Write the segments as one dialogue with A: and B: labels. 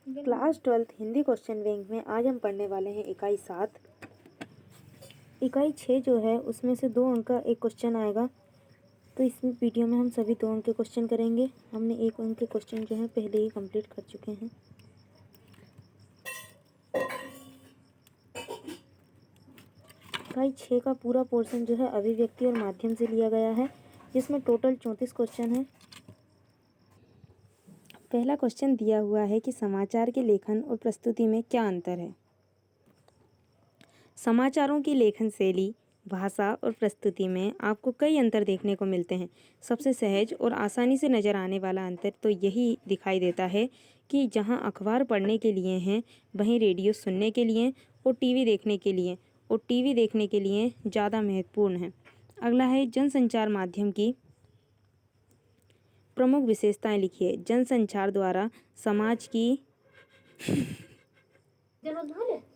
A: Class 12th Hindi question bank में आज हम पढ़ने वाले हैं इकाई 7। इकाई 6 जो है उसमें से 2 अंक का एक क्वेश्चन आएगा। तो इस वीडियो में हम सभी 2 अंक के क्वेश्चन करेंगे। हमने 1 अंक के क्वेश्चन जो है पहले ही कंप्लीट कर चुके हैं। इकाई 6 का पूरा पोर्शन जो है अभिव्यक्ति और माध्यम से लिया गया है, जिसमें टोटल 34 क्वेश्चन है। पहला क्वेश्चन दिया हुआ है कि समाचार के लेखन और प्रस्तुति में क्या अंतर है। समाचारों की लेखन शैली, भाषा और प्रस्तुति में आपको कई अंतर देखने को मिलते हैं। सबसे सहज और आसानी से नज़र आने वाला अंतर तो यही दिखाई देता है कि जहां अखबार पढ़ने के लिए हैं, वहीं रेडियो सुनने के लिए और टीवी देखने के लिए ज़्यादा महत्वपूर्ण है। अगला है जनसंचार माध्यम की प्रमुख विशेषताएं लिखिए। जनसंचार द्वारा समाज की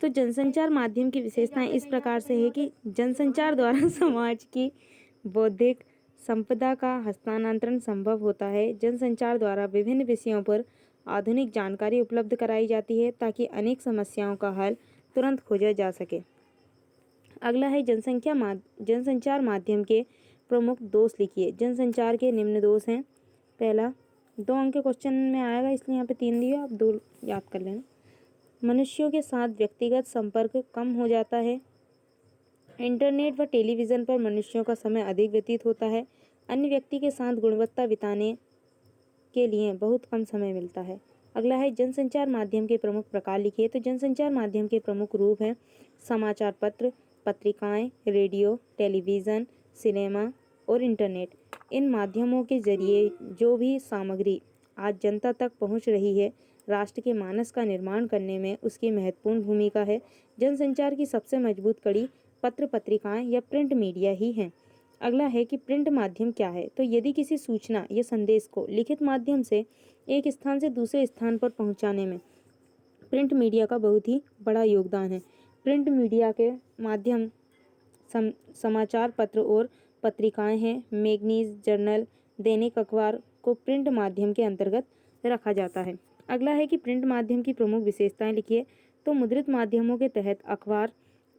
A: तो जनसंचार माध्यम की विशेषताएं इस प्रकार से है कि जनसंचार द्वारा समाज की बौद्धिक संपदा का हस्तांतरण संभव होता है। जनसंचार द्वारा विभिन्न विषयों पर आधुनिक जानकारी उपलब्ध कराई जाती है ताकि अनेक समस्याओं का हल तुरंत खोजा जा सके। अगला है जनसंचार माध्यम के प्रमुख दोष लिखिए। जनसंचार के निम्न दोष हैं। पहला 2 अंक के क्वेश्चन में आएगा, इसलिए यहाँ पे 3 दिए, आप 2 याद कर लेना। मनुष्यों के साथ व्यक्तिगत संपर्क कम हो जाता है। इंटरनेट व टेलीविज़न पर मनुष्यों का समय अधिक व्यतीत होता है। अन्य व्यक्ति के साथ गुणवत्ता बिताने के लिए बहुत कम समय मिलता है। अगला है जनसंचार माध्यम के प्रमुख प्रकार लिखिए। तो जनसंचार माध्यम के प्रमुख रूप हैं समाचार पत्र, पत्रिकाएं, रेडियो, टेलीविज़न, सिनेमा और इंटरनेट। इन माध्यमों के जरिए जो भी सामग्री आज जनता तक पहुंच रही है, राष्ट्र के मानस का निर्माण करने में उसकी महत्वपूर्ण भूमिका है। जनसंचार की सबसे मजबूत कड़ी पत्र पत्रिकाएं या प्रिंट मीडिया ही हैं। अगला है कि प्रिंट माध्यम क्या है। तो यदि किसी सूचना या संदेश को लिखित माध्यम से एक स्थान से दूसरे स्थान पर पहुंचाने में प्रिंट मीडिया का बहुत ही बड़ा योगदान है। प्रिंट मीडिया के माध्यम समाचार पत्र और पत्रिकाएं हैं। मैगजीन, जर्नल, दैनिक अखबार को प्रिंट माध्यम के अंतर्गत रखा जाता है। अगला है कि प्रिंट माध्यम की प्रमुख विशेषताएं लिखिए। तो मुद्रित माध्यमों के तहत अखबार,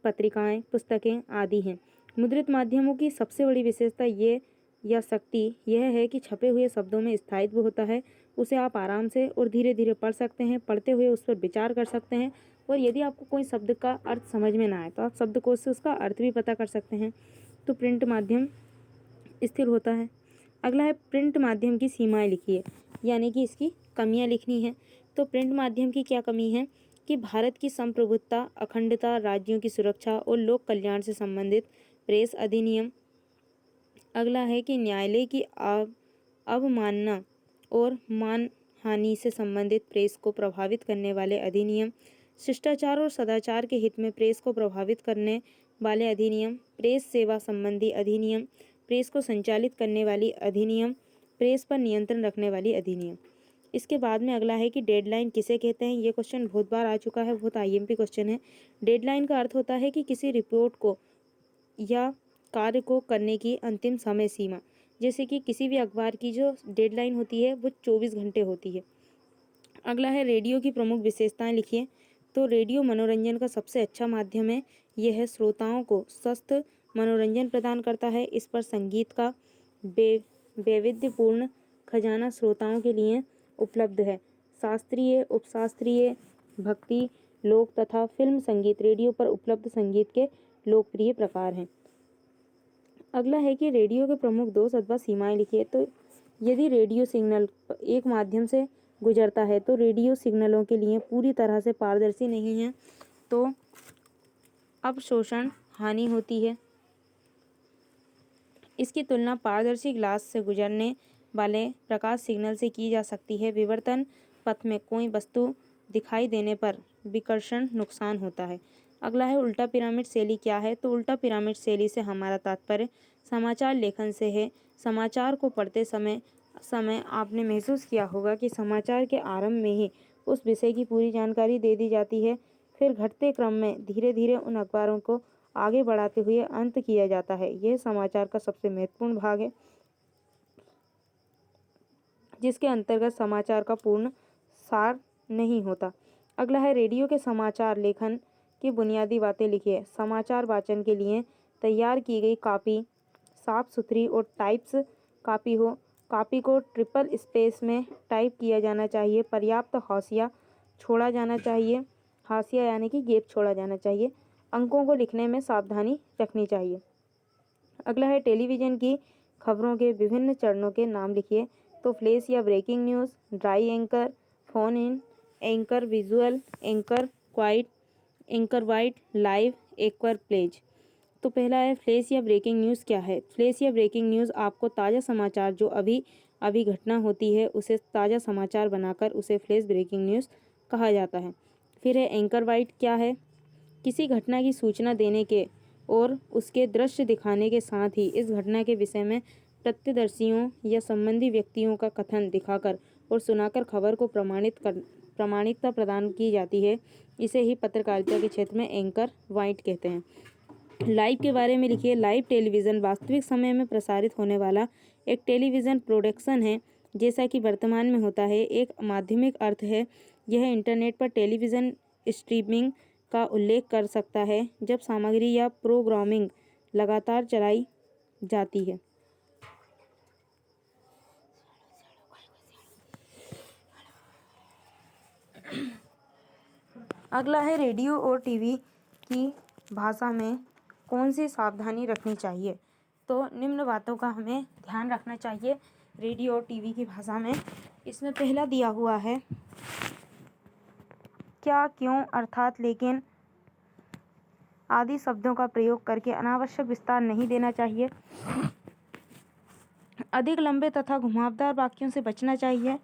A: पत्रिकाएं, पुस्तकें आदि हैं। मुद्रित माध्यमों की सबसे बड़ी विशेषता शक्ति यह है कि छपे हुए शब्दों में स्थायित्व होता है। उसे आप आराम से और धीरे धीरे पढ़ सकते हैं। पढ़ते हुए उस पर विचार कर सकते हैं, और यदि आपको कोई शब्द का अर्थ समझ में ना आए तो आप शब्दकोश से उसका अर्थ भी पता कर सकते हैं। तो प्रिंट माध्यम स्थिर होता है। अगला है प्रिंट माध्यम की सीमाएं लिखिए, यानी कि इसकी कमियां लिखनी है। तो प्रिंट माध्यम की क्या कमी है कि भारत की संप्रभुता, अखंडता, राज्यों की सुरक्षा और लोक कल्याण से संबंधित प्रेस अधिनियम। अगला है कि न्यायालय की अवमानना और मानहानि से संबंधित प्रेस को प्रभावित करने वाले अधिनियम। शिष्टाचार और सदाचार के हित में प्रेस को प्रभावित करने वाले अधिनियम। प्रेस सेवा संबंधी अधिनियम। प्रेस को संचालित करने वाली अधिनियम। प्रेस पर नियंत्रण रखने वाली अधिनियम। इसके बाद में अगला है कि डेडलाइन किसे कहते हैं। ये क्वेश्चन बहुत बार आ चुका है, बहुत आईएमपी क्वेश्चन है। डेडलाइन का अर्थ होता है कि किसी रिपोर्ट को या कार्य को करने की अंतिम समय सीमा। जैसे कि किसी भी अखबार की जो डेडलाइन होती है वो 24 घंटे होती है। अगला है रेडियो की प्रमुख विशेषताएं लिखिए। तो रेडियो मनोरंजन का सबसे अच्छा माध्यम है। यह श्रोताओं को स्वस्थ मनोरंजन प्रदान करता है। इस पर संगीत का वैविध्यपूर्ण खजाना श्रोताओं के लिए उपलब्ध है। शास्त्रीय, उपशास्त्रीय, भक्ति, लोक तथा फिल्म संगीत रेडियो पर उपलब्ध संगीत के लोकप्रिय प्रकार हैं। अगला है कि रेडियो के प्रमुख दोष अथवा सीमाएं लिखिए। तो यदि रेडियो सिग्नल एक माध्यम से गुजरता है तो रेडियो सिग्नलों के लिए पूरी तरह से पारदर्शी नहीं है, तो अवशोषण हानि होती है। इसकी तुलना पारदर्शी ग्लास से गुजरने वाले प्रकाश सिग्नल से की जा सकती है। विवर्तन पथ में कोई वस्तु दिखाई देने पर विकर्षण नुकसान होता है। अगला है उल्टा पिरामिड शैली क्या है। तो उल्टा पिरामिड शैली से हमारा तात्पर्य समाचार लेखन से है। समाचार को पढ़ते समय आपने महसूस किया होगा कि समाचार के आरंभ में ही उस विषय की पूरी जानकारी दे दी जाती है, फिर घटते क्रम में धीरे धीरे उन अखबारों को आगे बढ़ाते हुए अंत किया जाता है। यह समाचार का सबसे महत्वपूर्ण भाग है, जिसके अंतर्गत समाचार का पूर्ण सार नहीं होता। अगला है रेडियो के समाचार लेखन की बुनियादी बातें लिखिए। समाचार वाचन के लिए तैयार की गई कॉपी साफ सुथरी और टाइप्स कॉपी हो। कॉपी को ट्रिपल स्पेस में टाइप किया जाना चाहिए। पर्याप्त हाशिया छोड़ा जाना चाहिए। हाशिया यानी कि गैप छोड़ा जाना चाहिए। अंकों को लिखने में सावधानी रखनी चाहिए। अगला है टेलीविज़न की खबरों के विभिन्न चरणों के नाम लिखिए। तो फ्लैश या breaking news, dry anchor, phone in, anchor visual, anchor quite, anchor white, live, एक्वर प्लेज। तो पहला है फ्लैश या ब्रेकिंग न्यूज़ क्या है। फ्लैश या ब्रेकिंग न्यूज़ आपको ताज़ा समाचार जो अभी अभी घटना होती है उसे ताज़ा समाचार बनाकर उसे फ्लैश ब्रेकिंग न्यूज़ कहा जाता है। फिर है एंकर वाइट क्या है। किसी घटना की सूचना देने के और उसके दृश्य दिखाने के साथ ही इस घटना के विषय में प्रत्यक्षदर्शियों या संबंधी व्यक्तियों का कथन दिखाकर और सुनाकर खबर को प्रामाणिकता प्रदान की जाती है। इसे ही पत्रकारिता के क्षेत्र में एंकर वाइट कहते हैं। लाइव के बारे में लिखिए। लाइव टेलीविज़न वास्तविक समय में प्रसारित होने वाला एक टेलीविज़न प्रोडक्शन है जैसा कि वर्तमान में होता है। एक माध्यमिक अर्थ है यह इंटरनेट पर टेलीविज़न स्ट्रीमिंग का उल्लेख कर सकता है जब सामग्री या प्रोग्रामिंग लगातार चलाई जाती है। अगला है रेडियो और टीवी की भाषा में कौन सी सावधानी रखनी चाहिए। तो निम्न बातों का हमें ध्यान रखना चाहिए रेडियो और टीवी की भाषा में। इसमें पहला दिया हुआ है क्या, क्यों, अर्थात, लेकिन आदि शब्दों का प्रयोग करके अनावश्यक विस्तार नहीं देना चाहिए। अधिक लंबे तथा घुमावदार वाक्यों से बचना चाहिए।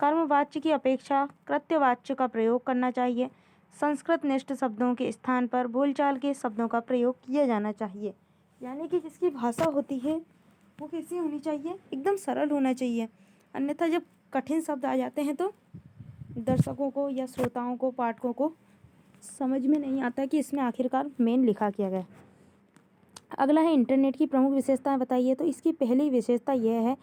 A: कर्मवाच्य की अपेक्षा कृत्यवाच्य का प्रयोग करना चाहिए। संस्कृत निष्ठ शब्दों के स्थान पर बोलचाल के शब्दों का प्रयोग किया जाना चाहिए। यानी कि जिसकी भाषा होती है वो कैसी होनी चाहिए, एकदम सरल होना चाहिए। अन्यथा जब कठिन शब्द आ जाते हैं तो दर्शकों को या श्रोताओं को, पाठकों को समझ में नहीं आता कि इसमें आखिरकार मेन लिखा क्या गया। अगला है इंटरनेट की प्रमुख विशेषताएं बताइए। तो इसकी पहली विशेषता यह है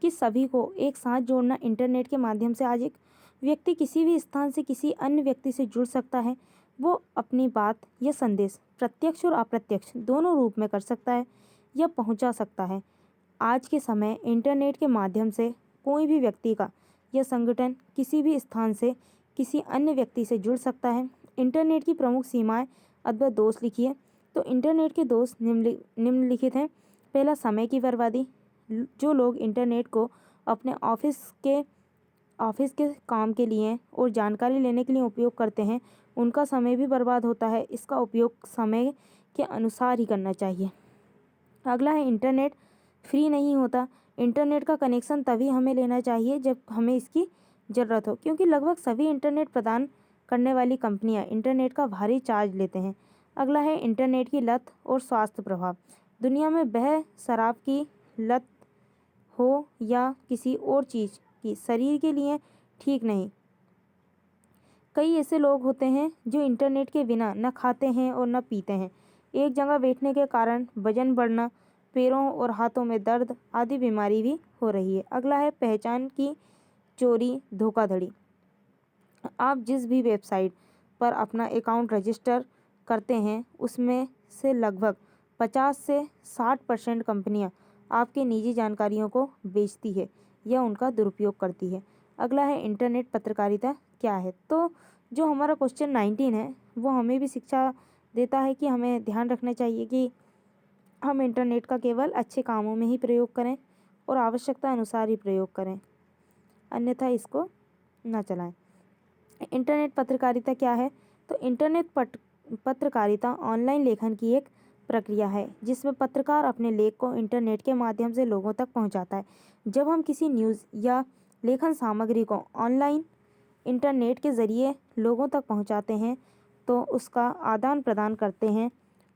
A: कि सभी को एक साथ जोड़ना। इंटरनेट के माध्यम से आज एक व्यक्ति किसी भी स्थान से किसी अन्य व्यक्ति से जुड़ सकता है। वो अपनी बात या संदेश प्रत्यक्ष और अप्रत्यक्ष दोनों रूप में कर सकता है या पहुंचा सकता है। आज के समय इंटरनेट के माध्यम से कोई भी व्यक्ति का या संगठन किसी भी स्थान से किसी अन्य व्यक्ति से जुड़ सकता है। इंटरनेट की प्रमुख सीमाएं अथवा दोष लिखिए। तो इंटरनेट के दोष निम्नलिखित हैं। पहला, समय की बर्बादी। जो लोग इंटरनेट को अपने ऑफिस के काम के लिए और जानकारी लेने के लिए उपयोग करते हैं उनका समय भी बर्बाद होता है। इसका उपयोग समय के अनुसार ही करना चाहिए। अगला है इंटरनेट फ्री नहीं होता। इंटरनेट का कनेक्शन तभी हमें लेना चाहिए जब हमें इसकी ज़रूरत हो, क्योंकि लगभग सभी इंटरनेट प्रदान करने वाली कंपनियां इंटरनेट का भारी चार्ज लेते हैं। अगला है इंटरनेट की लत और स्वास्थ्य प्रभाव। दुनिया में वह शराब की लत हो या किसी और चीज़ की शरीर के लिए ठीक नहीं। कई ऐसे लोग होते हैं जो इंटरनेट के बिना न खाते हैं और न पीते हैं। एक जगह बैठने के कारण वजन बढ़ना, पैरों और हाथों में दर्द आदि बीमारी भी हो रही है। अगला है पहचान की चोरी, धोखाधड़ी। आप जिस भी वेबसाइट पर अपना अकाउंट रजिस्टर करते हैं उसमें से लगभग 50 से 60% कंपनियां आपके निजी जानकारियों को बेचती है या उनका दुरुपयोग करती है। अगला है इंटरनेट पत्रकारिता क्या है। तो जो हमारा क्वेश्चन 19 है वो हमें भी शिक्षा देता है कि हमें ध्यान रखना चाहिए कि हम इंटरनेट का केवल अच्छे कामों में ही प्रयोग करें और आवश्यकता अनुसार ही प्रयोग करें, अन्यथा इसको ना चलाएं। इंटरनेट पत्रकारिता क्या है। तो इंटरनेट पत्रकारिता ऑनलाइन लेखन की एक प्रक्रिया है जिसमें पत्रकार अपने लेख को इंटरनेट के माध्यम से लोगों तक पहुंचाता है। जब हम किसी न्यूज़ या लेखन सामग्री को ऑनलाइन इंटरनेट के ज़रिए लोगों तक पहुंचाते हैं तो उसका आदान प्रदान करते हैं,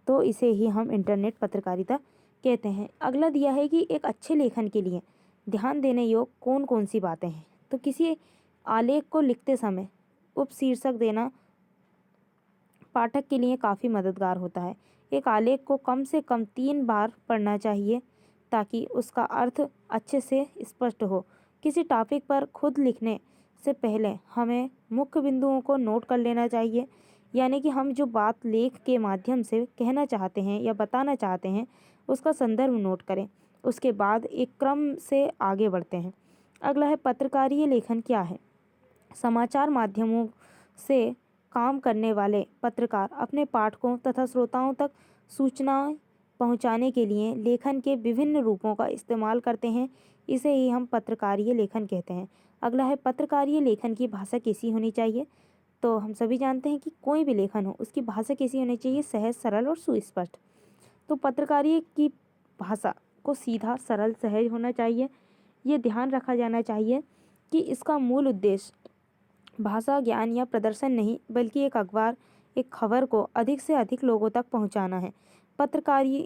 A: तो इसे ही हम इंटरनेट पत्रकारिता कहते हैं। अगला दिया है कि एक अच्छे लेखन के लिए ध्यान देने योग्य कौन कौन सी बातें हैं। तो किसी आलेख को लिखते समय उपशीर्षक देना पाठक के लिए काफ़ी मददगार होता है। एक आलेख को कम से कम 3 बार पढ़ना चाहिए ताकि उसका अर्थ अच्छे से स्पष्ट हो। किसी टॉपिक पर खुद लिखने से पहले हमें मुख्य बिंदुओं को नोट कर लेना चाहिए, यानी कि हम जो बात लेख के माध्यम से कहना चाहते हैं या बताना चाहते हैं उसका संदर्भ नोट करें। उसके बाद एक क्रम से आगे बढ़ते हैं। अगला है पत्रकारीय लेखन क्या है। समाचार माध्यमों से काम करने वाले पत्रकार अपने पाठकों तथा श्रोताओं तक सूचनाएं पहुंचाने के लिए लेखन के विभिन्न रूपों का इस्तेमाल करते हैं। इसे ही हम पत्रकारीय लेखन कहते हैं। अगला है पत्रकारीय लेखन की भाषा कैसी होनी चाहिए। तो हम सभी जानते हैं कि कोई भी लेखन हो उसकी भाषा कैसी होनी चाहिए, सहज, सरल और सुस्पष्ट। तो पत्रकारीय की भाषा को सीधा, सरल, सहज होना चाहिए। ये ध्यान रखा जाना चाहिए कि इसका मूल उद्देश्य भाषा ज्ञान या प्रदर्शन नहीं, बल्कि एक अखबार, एक खबर को अधिक से अधिक लोगों तक पहुंचाना है। पत्रकारी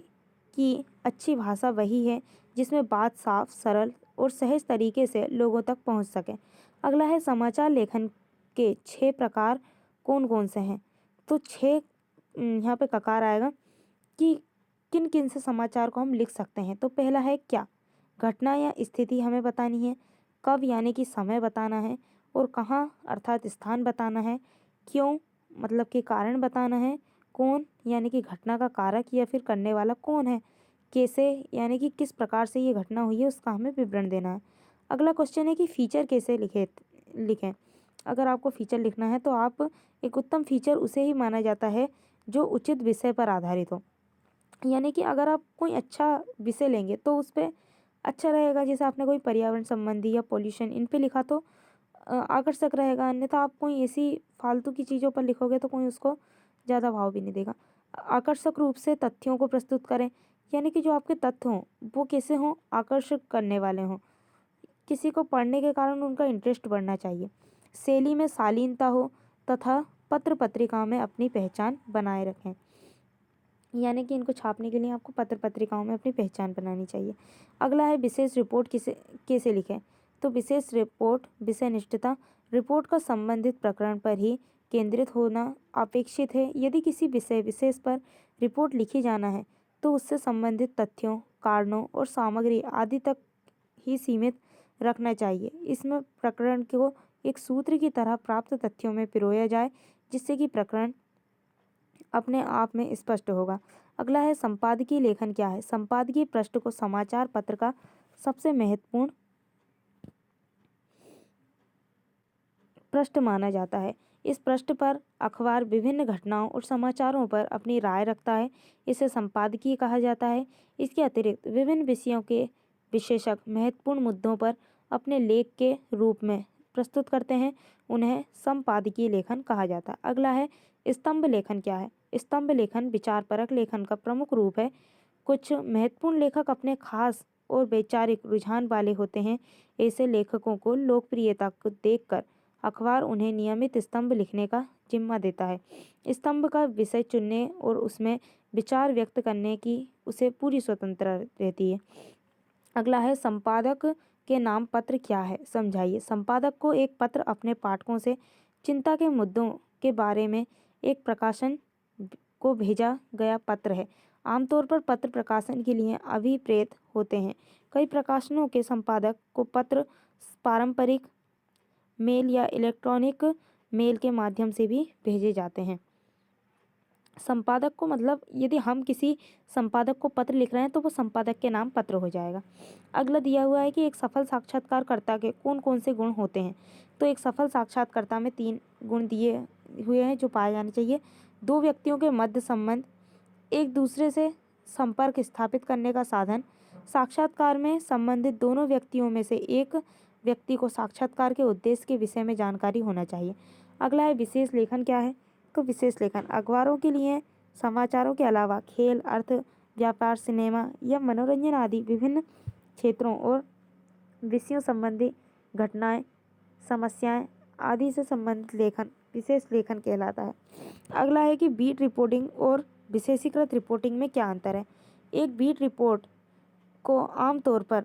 A: की अच्छी भाषा वही है जिसमें बात साफ, सरल और सहज तरीके से लोगों तक पहुंच सके। अगला है समाचार लेखन के 6 प्रकार कौन कौन से हैं। तो 6 यहाँ पे ककार आएगा कि किन किन से समाचार को हम लिख सकते हैं। तो पहला है क्या, घटना या स्थिति हमें बतानी है। कब यानी कि समय बताना है। और कहाँ अर्थात स्थान बताना है। क्यों मतलब कि कारण बताना है। कौन यानी कि घटना का कारक या फिर करने वाला कौन है। कैसे यानी कि किस प्रकार से ये घटना हुई है उसका हमें विवरण देना है। अगला क्वेश्चन है कि फीचर कैसे लिखें। अगर आपको फीचर लिखना है तो आप एक उत्तम फीचर उसे ही माना जाता है जो उचित विषय पर आधारित हो। यानी कि अगर आप कोई अच्छा विषय लेंगे तो उस पर अच्छा रहेगा। जैसे आपने कोई पर्यावरण संबंधी या पॉल्यूशन इन पे लिखा तो आकर्षक रहेगा। अन्यथा आप कोई ऐसी फालतू की चीज़ों पर लिखोगे तो कोई उसको ज़्यादा भाव भी नहीं देगा। आकर्षक रूप से तथ्यों को प्रस्तुत करें, यानी कि जो आपके तथ्य हों वो कैसे हों, आकर्षक करने वाले हों, किसी को पढ़ने के कारण उनका इंटरेस्ट बढ़ना चाहिए। शैली में शालीनता हो तथा पत्र पत्रिकाओं में अपनी पहचान बनाए रखें। यानी कि इनको छापने के लिए आपको पत्र पत्रिकाओं में अपनी पहचान बनानी चाहिए। अगला है विशेष रिपोर्ट कैसे लिखें। तो विशेष रिपोर्ट विषय निष्ठता, रिपोर्ट का संबंधित प्रकरण पर ही केंद्रित होना अपेक्षित है। यदि किसी विषय विशेष पर रिपोर्ट लिखी जाना है तो उससे संबंधित तथ्यों, कारणों और सामग्री आदि तक ही सीमित रखना चाहिए। इसमें प्रकरण को एक सूत्र की तरह प्राप्त तथ्यों में पिरोया जाए जिससे कि प्रकरण अपने आप में स्पष्ट होगा। अगला है संपादकीय लेखन क्या है। संपादकीय पृष्ठ को समाचार पत्र का सबसे महत्वपूर्ण पृष्ठ माना जाता है। इस पृष्ठ पर अखबार विभिन्न घटनाओं और समाचारों पर अपनी राय रखता है। इसे संपादकीय कहा जाता है। इसके अतिरिक्त विभिन्न विषयों के विशेषज्ञ महत्वपूर्ण मुद्दों पर अपने लेख के रूप में प्रस्तुत करते हैं। उन्हें संपादकीय लेखन कहा जाता है। अगला है स्तंभ लेखन क्या है। स्तंभ लेखन विचारपरक लेखन का प्रमुख रूप है। कुछ महत्वपूर्ण लेखक अपने खास और वैचारिक रुझान वाले होते हैं। ऐसे लेखकों को लोकप्रियता को देखकर अखबार उन्हें नियमित स्तंभ लिखने का जिम्मा देता है। स्तंभ का विषय चुनने और उसमें विचार व्यक्त करने की उसे पूरी स्वतंत्रता रहती है। अगला है संपादक के नाम पत्र क्या है, समझाइए। संपादक को एक पत्र अपने पाठकों से चिंता के मुद्दों के बारे में एक प्रकाशन को भेजा गया पत्र है। आमतौर पर पत्र प्रकाशन के लिए अभिप्रेत होते हैं। कई प्रकाशनों के संपादक को पत्र पारंपरिक मेल या इलेक्ट्रॉनिक मेल के माध्यम से भी भेजे जाते हैं। संपादक को मतलब यदि हम किसी संपादक को पत्र लिख रहे हैं तो वो संपादक के नाम पत्र हो जाएगा। अगला दिया हुआ है कि एक सफल साक्षात्कारकर्ता के कौन कौन से गुण होते हैं। तो एक सफल साक्षात्कारकर्ता में 3 गुण दिए हुए हैं जो पाए जाने चाहिए। 2 व्यक्तियों के मध्य संबंध, एक दूसरे से संपर्क स्थापित करने का साधन, साक्षात्कार में संबंधित दोनों व्यक्तियों में से एक व्यक्ति को साक्षात्कार के उद्देश्य के विषय में जानकारी होना चाहिए। अगला है विशेष लेखन क्या है। तो विशेष लेखन अखबारों के लिए समाचारों के अलावा खेल, अर्थ, व्यापार, सिनेमा या मनोरंजन आदि विभिन्न क्षेत्रों और विषयों संबंधी घटनाएं, समस्याएं आदि से संबंधित लेखन विशेष लेखन कहलाता है। अगला है कि बीट रिपोर्टिंग और विशेषीकृत रिपोर्टिंग में क्या अंतर है। एक बीट रिपोर्ट को आमतौर पर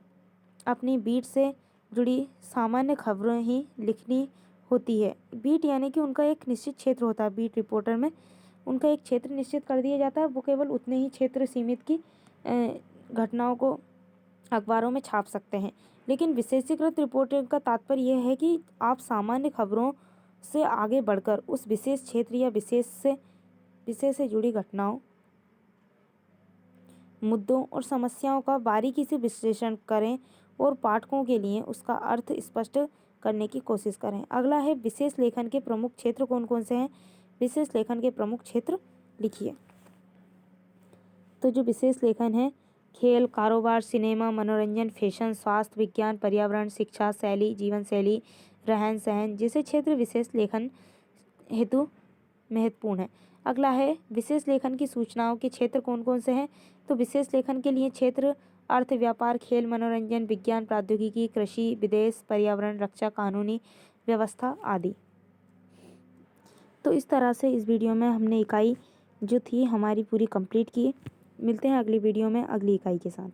A: अपनी बीट से जुड़ी सामान्य खबरें ही लिखनी होती है। बीट यानी कि उनका एक निश्चित क्षेत्र होता है। बीट रिपोर्टर में उनका एक क्षेत्र निश्चित कर दिया जाता है। वो केवल उतने ही क्षेत्र सीमित की घटनाओं को अखबारों में छाप सकते हैं। लेकिन विशेषीकृत रिपोर्टिंग का तात्पर्य यह है कि आप सामान्य खबरों से आगे बढ़कर उस विशेष क्षेत्र या विषय से जुड़ी घटनाओं, मुद्दों और समस्याओं का बारीकी से विश्लेषण करें और पाठकों के लिए उसका अर्थ स्पष्ट करने की कोशिश करें। अगला है विशेष लेखन के प्रमुख क्षेत्र कौन कौन से हैं। विशेष लेखन के प्रमुख क्षेत्र लिखिए। तो जो विशेष लेखन है, खेल, कारोबार, सिनेमा, मनोरंजन, फैशन, स्वास्थ्य, विज्ञान, पर्यावरण, शिक्षा, शैली, जीवन शैली, रहन सहन जैसे क्षेत्र विशेष लेखन हेतु महत्वपूर्ण है। अगला है विशेष लेखन की सूचनाओं के क्षेत्र कौन कौन से हैं। तो विशेष लेखन के लिए क्षेत्र अर्थ, व्यापार, खेल, मनोरंजन, विज्ञान, प्रौद्योगिकी, कृषि, विदेश, पर्यावरण, रक्षा, कानूनी व्यवस्था आदि। तो इस तरह से इस वीडियो में हमने इकाई जो थी हमारी पूरी कंप्लीट की। मिलते हैं अगली वीडियो में अगली इकाई के साथ।